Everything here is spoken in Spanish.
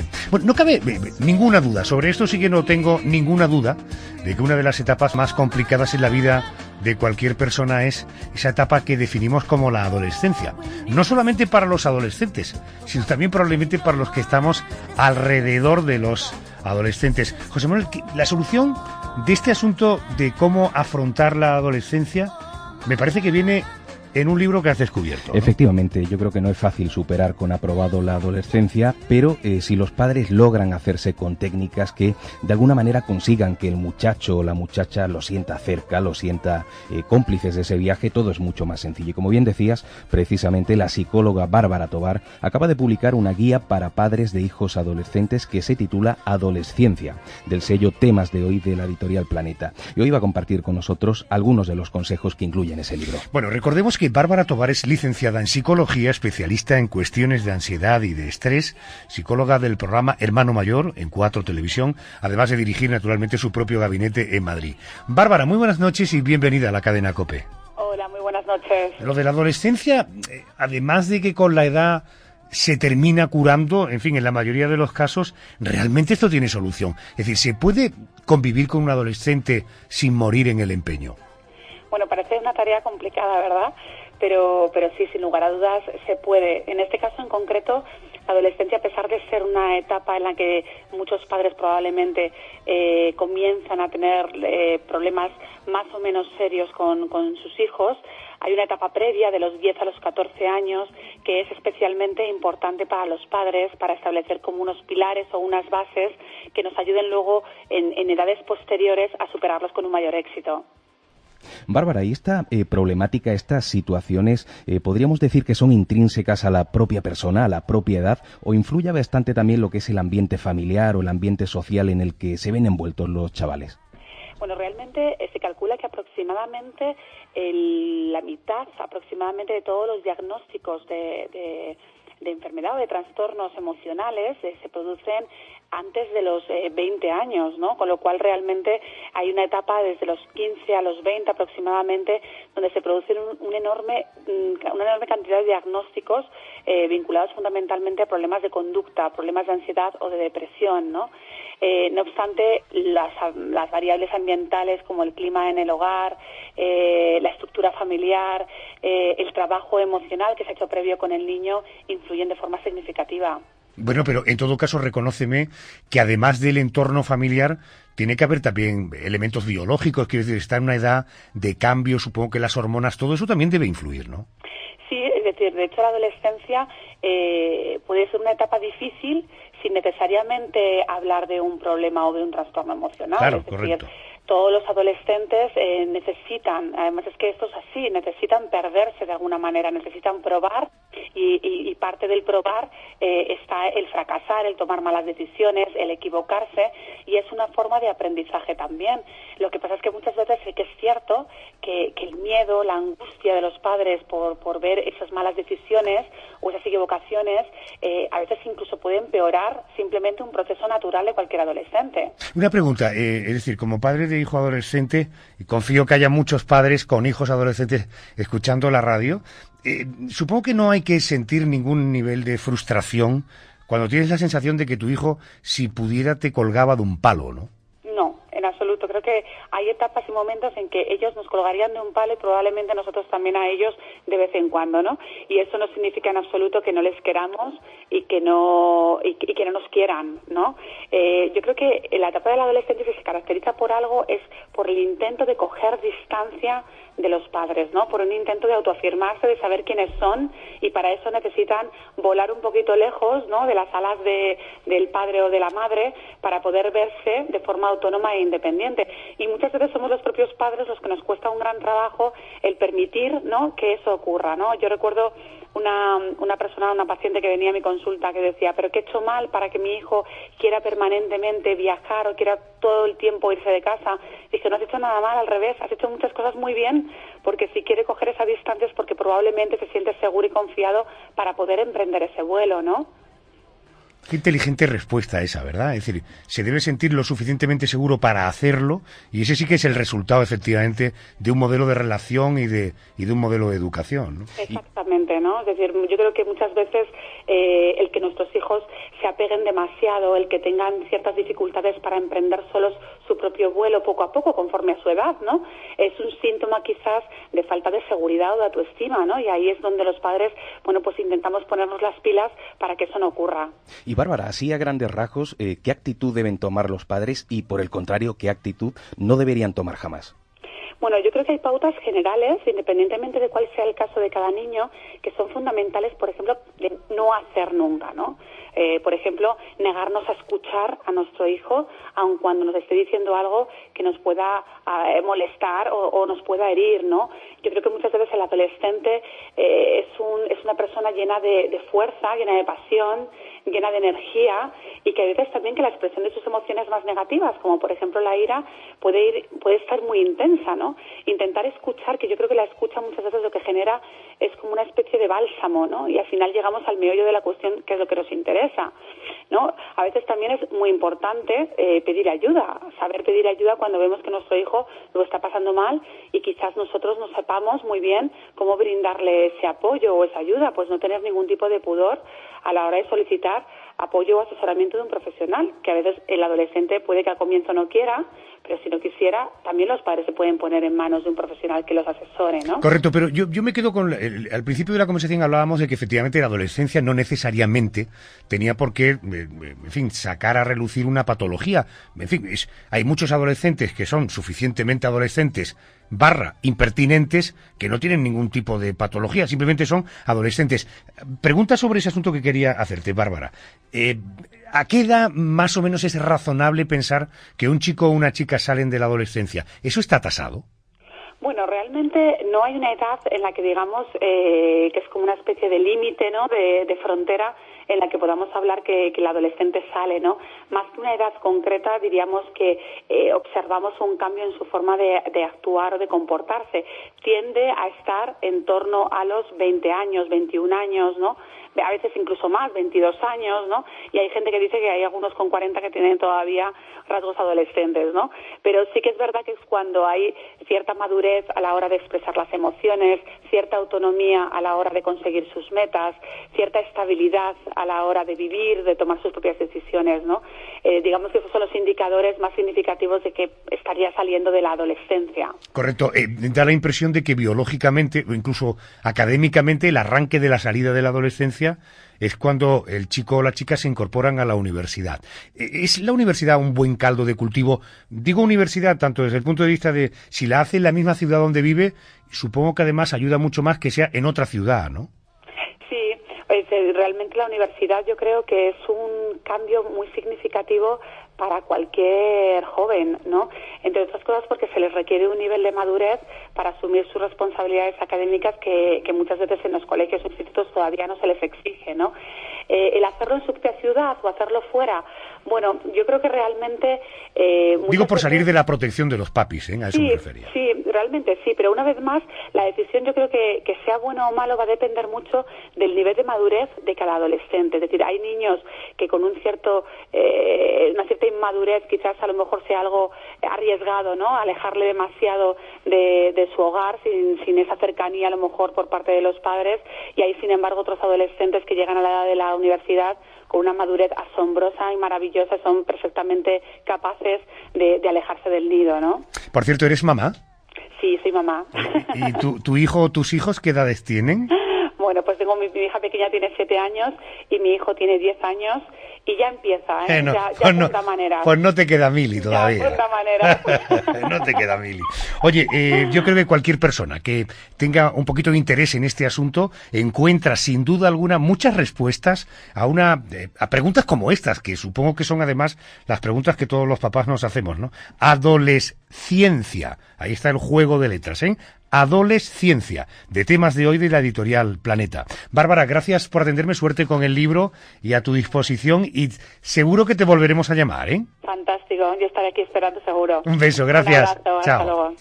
difícil. Bueno, no cabe ninguna duda, sobre esto sí que no tengo ninguna duda, de que una de las etapas más complicadas en la vida de cualquier persona es esa etapa que definimos como la adolescencia. No solamente para los adolescentes, sino también probablemente para los que estamos alrededor de los adolescentes. José Manuel, la solución de este asunto de cómo afrontar la adolescencia me parece que viene en un libro que has descubierto, ¿no? Efectivamente, yo creo que no es fácil superar con aprobado la adolescencia, pero si los padres logran hacerse con técnicas que de alguna manera consigan que el muchacho o la muchacha lo sienta cerca, lo sienta cómplices de ese viaje, todo es mucho más sencillo. Y como bien decías, precisamente la psicóloga Bárbara Tobar acaba de publicar una guía para padres de hijos adolescentes que se titula Adolescencia, del sello Temas de Hoy de la editorial Planeta. Y hoy va a compartir con nosotros algunos de los consejos que incluyen ese libro. Bueno, recordemos que Bárbara Tobar es licenciada en psicología, especialista en cuestiones de ansiedad y de estrés, psicóloga del programa Hermano Mayor en 4 Televisión, además de dirigir naturalmente su propio gabinete en Madrid. Bárbara, muy buenas noches y bienvenida a la cadena COPE. Hola, muy buenas noches. Lo de la adolescencia, además de que con la edad se termina curando, en fin, en la mayoría de los casos, realmente esto tiene solución. Es decir, ¿se puede convivir con un adolescente sin morir en el empeño? Bueno, parece una tarea complicada, ¿verdad? Pero sí, sin lugar a dudas, se puede. En este caso en concreto, la adolescencia, a pesar de ser una etapa en la que muchos padres probablemente comienzan a tener problemas más o menos serios con sus hijos, hay una etapa previa de los 10 a los 14 años que es especialmente importante para los padres, para establecer como unos pilares o unas bases que nos ayuden luego en edades posteriores a superarlos con un mayor éxito. Bárbara, ¿y esta problemática, estas situaciones, podríamos decir que son intrínsecas a la propia persona, a la propia edad, o influye bastante también lo que es el ambiente familiar o el ambiente social en el que se ven envueltos los chavales? Bueno, realmente se calcula que aproximadamente la mitad aproximadamente de todos los diagnósticos de enfermedad o de trastornos emocionales se producen antes de los 20 años, ¿no? Con lo cual realmente hay una etapa desde los 15 a los 20 aproximadamente donde se producen una enorme cantidad de diagnósticos vinculados fundamentalmente a problemas de conducta, problemas de ansiedad o de depresión, ¿no? No obstante, las variables ambientales como el clima en el hogar, la estructura familiar, el trabajo emocional que se ha hecho previo con el niño influyen de forma significativa. Bueno, pero en todo caso reconóceme que además del entorno familiar tiene que haber también elementos biológicos, quiero decir, está en una edad de cambio, supongo que las hormonas, todo eso también debe influir, ¿no? Sí, es decir, de hecho la adolescencia puede ser una etapa difícil sin necesariamente hablar de un problema o de un trastorno emocional. Claro, es decir, correcto. Todos los adolescentes necesitan, además es que esto es así, necesitan perderse de alguna manera, necesitan probar y parte del probar está el fracasar, el tomar malas decisiones, el equivocarse y es una forma de aprendizaje también. Lo que pasa es que muchas veces sí que es cierto que el miedo, la angustia de los padres por ver esas malas decisiones o esas equivocaciones a veces incluso puede empeorar simplemente un proceso natural de cualquier adolescente. Una pregunta, es decir, como padre de hijo adolescente, y confío que haya muchos padres con hijos adolescentes escuchando la radio, supongo que no hay que sentir ningún nivel de frustración cuando tienes la sensación de que tu hijo, si pudiera, te colgaba de un palo, ¿no? No, en absoluto. Creo que hay etapas y momentos en que ellos nos colgarían de un palo y probablemente nosotros también a ellos de vez en cuando, ¿no? Y eso no significa en absoluto que no les queramos y que no nos quieran, ¿no? Yo creo que la etapa de la adolescencia, si se caracteriza por algo, es por el intento de coger distancia de los padres, ¿no? Por un intento de autoafirmarse, de saber quiénes son y para eso necesitan volar un poquito lejos, ¿no? De las alas del padre o de la madre para poder verse de forma autónoma e independiente. Y muchas veces somos los propios padres los que nos cuesta un gran trabajo el permitir, ¿no? Que eso ocurra, ¿no? Yo recuerdo una paciente que venía a mi consulta que decía, pero ¿qué he hecho mal para que mi hijo quiera permanentemente viajar o quiera todo el tiempo irse de casa? Dije, no has hecho nada mal, al revés, has hecho muchas cosas muy bien, porque si quiere coger esa distancia es porque probablemente se siente seguro y confiado para poder emprender ese vuelo, ¿no? Qué inteligente respuesta esa, ¿verdad? Es decir, se debe sentir lo suficientemente seguro para hacerlo, y ese sí que es el resultado, efectivamente, de un modelo de relación y de un modelo de educación, ¿no? Exactamente, ¿no? Es decir, yo creo que muchas veces el que nuestros hijos se apeguen demasiado, el que tengan ciertas dificultades para emprender solos su propio vuelo poco a poco, conforme a su edad, ¿no? Es un síntoma quizás de falta de seguridad o de autoestima, ¿no? Y ahí es donde los padres, bueno, pues intentamos ponernos las pilas para que eso no ocurra. Y Bárbara, así a grandes rasgos, ¿qué actitud deben tomar los padres y, por el contrario, qué actitud no deberían tomar jamás? Bueno, yo creo que hay pautas generales, independientemente de cuál sea el caso de cada niño, que son fundamentales, por ejemplo, de no hacer nunca, ¿no? Por ejemplo, negarnos a escuchar a nuestro hijo, aun cuando nos esté diciendo algo que nos pueda molestar o nos pueda herir, ¿no? Yo creo que muchas veces el adolescente es una persona llena de fuerza, llena de pasión, llena de energía, y que a veces también que la expresión de sus emociones más negativas, como por ejemplo la ira, puede estar muy intensa, ¿no? Intentar escuchar, que yo creo que la escucha muchas veces lo que genera es como una especie de bálsamo, ¿no? Y al final llegamos al meollo de la cuestión, que es lo que nos interesa, ¿no? A veces también es muy importante pedir ayuda, saber pedir ayuda cuando vemos que nuestro hijo lo está pasando mal y quizás nosotros no sepamos muy bien cómo brindarle ese apoyo o esa ayuda, pues no tener ningún tipo de pudor a la hora de solicitar apoyo o asesoramiento de un profesional, que a veces el adolescente puede que al comienzo no quiera, pero si no quisiera, también los padres se pueden poner en manos de un profesional que los asesore, ¿no? Correcto, pero yo me quedo con... al principio de la conversación hablábamos de que efectivamente la adolescencia no necesariamente tenía por qué, en fin, sacar a relucir una patología. En fin, hay muchos adolescentes que son suficientemente adolescentes / impertinentes, que no tienen ningún tipo de patología, simplemente son adolescentes. Pregunta sobre ese asunto que quería hacerte, Bárbara. ¿A qué edad más o menos es razonable pensar que un chico o una chica salen de la adolescencia? ¿Eso está tasado? Bueno, realmente no hay una edad en la que digamos que es como una especie de límite, ¿no? De frontera en la que podamos hablar que el adolescente sale, ¿no? Más que una edad concreta, diríamos que observamos un cambio en su forma de actuar o de comportarse. Tiende a estar en torno a los 20 años, 21 años, ¿no? A veces incluso más, 22 años, ¿no? Y hay gente que dice que hay algunos con 40 que tienen todavía rasgos adolescentes, ¿no? Pero sí que es verdad que es cuando hay cierta madurez a la hora de expresar las emociones, cierta autonomía a la hora de conseguir sus metas, cierta estabilidad a la hora de vivir, de tomar sus propias decisiones, ¿no? Digamos que esos son los indicadores más significativos de que estaría saliendo de la adolescencia. Correcto. Da la impresión de que biológicamente o incluso académicamente el arranque de la salida de la adolescencia es cuando el chico o la chica se incorporan a la universidad. ¿Es la universidad un buen caldo de cultivo? Digo universidad tanto desde el punto de vista de si la hace en la misma ciudad donde vive, supongo que además ayuda mucho más que sea en otra ciudad, ¿no? Sí, realmente la universidad yo creo que es un cambio muy significativo para cualquier joven, ¿no? Entre otras cosas porque se les requiere un nivel de madurez para asumir sus responsabilidades académicas que muchas veces en los colegios o institutos todavía no se les exige, ¿no? El hacerlo en su propia ciudad o hacerlo fuera, bueno, yo creo que realmente... Digo por salir de la protección de los papis, ¿eh? A eso me refería. Sí, realmente sí, pero una vez más, la decisión yo creo que sea bueno o malo va a depender mucho del nivel de madurez de cada adolescente. Es decir, hay niños que con una cierta inmadurez quizás a lo mejor sea algo arriesgado, ¿no? Alejarle demasiado de su hogar sin esa cercanía a lo mejor por parte de los padres, y hay sin embargo otros adolescentes que llegan a la edad de la universidad con una madurez asombrosa y maravillosa, son perfectamente capaces de alejarse del nido, ¿no? Por cierto, ¿eres mamá? Sí, soy mamá. ¿Y tu hijo o tus hijos qué edades tienen? Bueno, pues tengo mi hija pequeña tiene 7 años y mi hijo tiene 10 años y ya empieza, ¿eh? Ya apunta maneras. Pues no te queda mili todavía. Ya apunta maneras. No te queda mili. Oye, yo creo que cualquier persona que tenga un poquito de interés en este asunto encuentra sin duda alguna muchas respuestas a preguntas como estas, que supongo que son además las preguntas que todos los papás nos hacemos, ¿no? Adolesciencia. Ahí está el juego de letras, ¿eh? Adolesciencia, de temas de hoy de la editorial Planeta. Bárbara, gracias por atenderme, suerte con el libro y a tu disposición, y seguro que te volveremos a llamar, ¿eh? Fantástico, yo estaré aquí esperando seguro. Un beso, gracias. Un abrazo, chao. hasta luego.